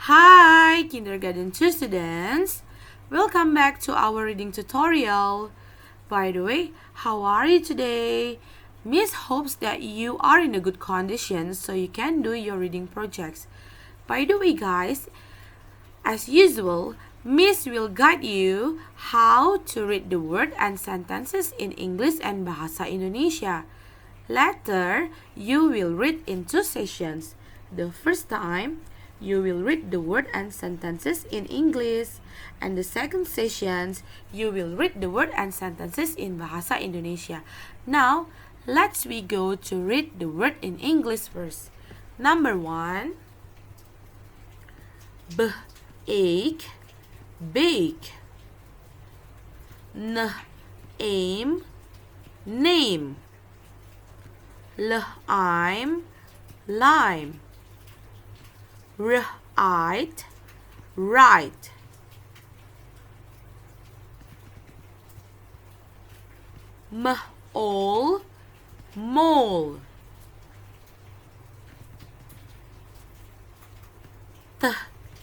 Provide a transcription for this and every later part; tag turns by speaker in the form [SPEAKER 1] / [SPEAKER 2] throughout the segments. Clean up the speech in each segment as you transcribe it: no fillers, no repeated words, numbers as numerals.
[SPEAKER 1] Hi, Kindergarten 2 students. Welcome back to our reading tutorial. By the way, how are you today? Miss hopes that you are in a good condition so you can do your reading projects. By the way, guys, as usual, Miss will guide you how to read the word and sentences in English and Bahasa Indonesia. Later, you will read in 2 sessions. The first time, you will read the word and sentences in English. And the second sessions, you will read the word and sentences in Bahasa Indonesia. Now, let's we go to read the word in English first. Number 1. Ache, bake. Aim, name. I'm, lime. Right, right. All, mole.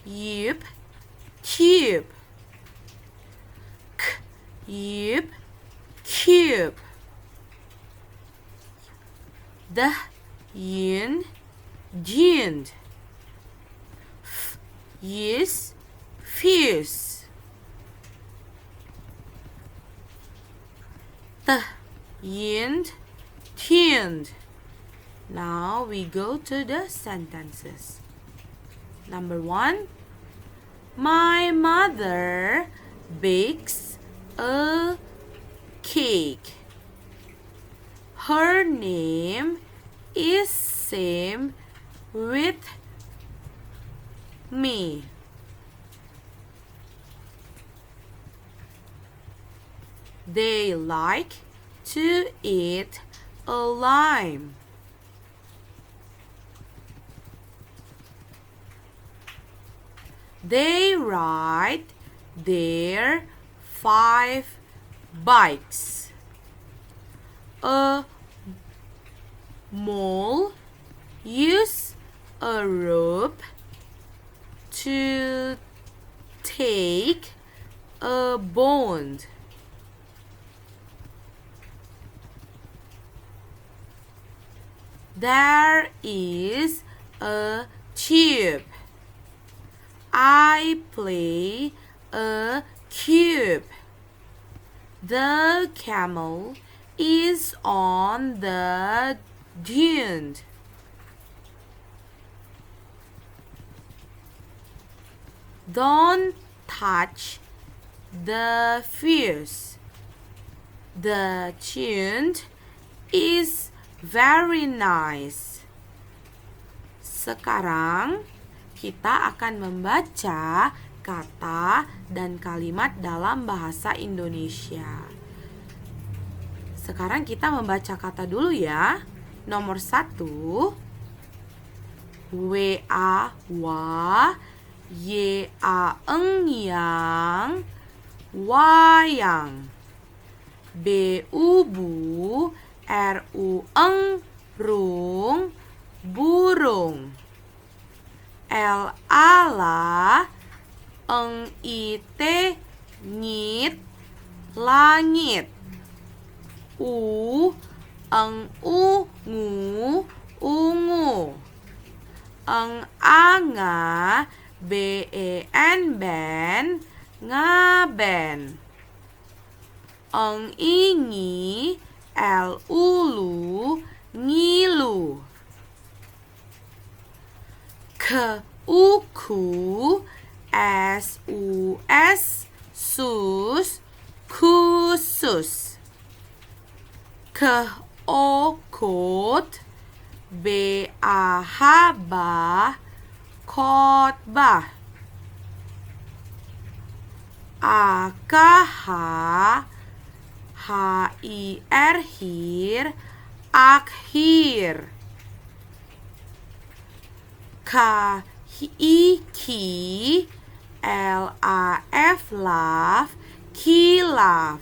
[SPEAKER 1] Cube, cube. Cube, cube. Yin, giant. Yes, fierce. Yin, tuned. Now we go to the sentences. Number 1. My mother bakes a cake. Her name is same with me. They like to eat a lime. They ride their 5 bikes. A mole use a rope to take a bond. There is a tube. I play a cube. The camel is on the dune. Don't touch the fish. The tune is very nice. Sekarang kita akan membaca kata dan kalimat dalam bahasa Indonesia. Sekarang kita membaca kata dulu ya. Nomor 1. Wa, yang, wayang. Bu, rung, burung. Ala, ngit, langit. Ungu, anga, ben, ngaben. Ingi, ngilu. Uku, sus, khusus. Okot, khotbah. Hir, akhir. Ki, laf, kilaf.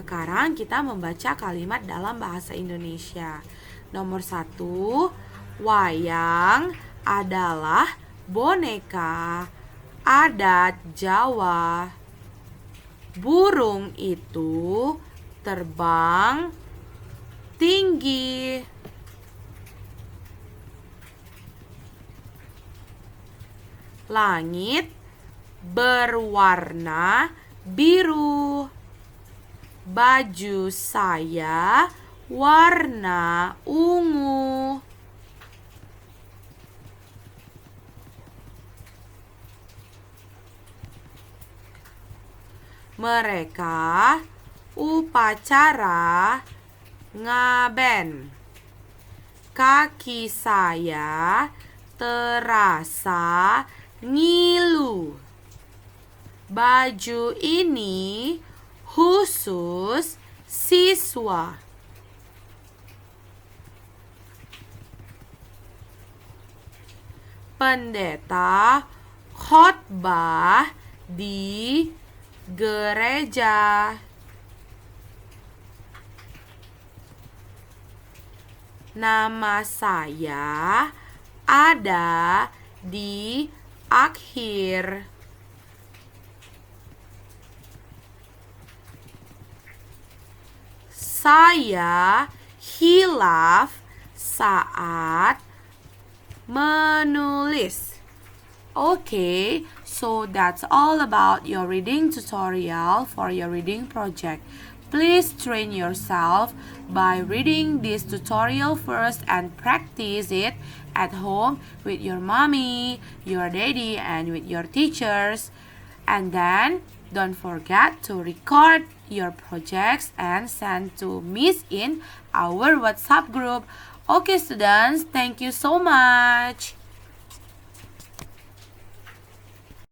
[SPEAKER 1] Sekarang kita membaca kalimat dalam bahasa Indonesia. Nomor 1, wayang adalah boneka adat Jawa. Burung itu terbang tinggi. Langit berwarna biru. Baju saya warna ungu. Mereka upacara ngaben. Kaki saya terasa ngilu. Baju ini khusus siswa. Pendeta khotbah di gereja. Nama saya ada di akhir. Saya hilaf saat menulis. Okay, so that's all about your reading tutorial for your reading project. Please train yourself by reading this tutorial first and practice it at home with your mommy, your daddy, and with your teachers. And then don't forget to record your projects and send to Miss in our WhatsApp group. Okay, students, thank you so much.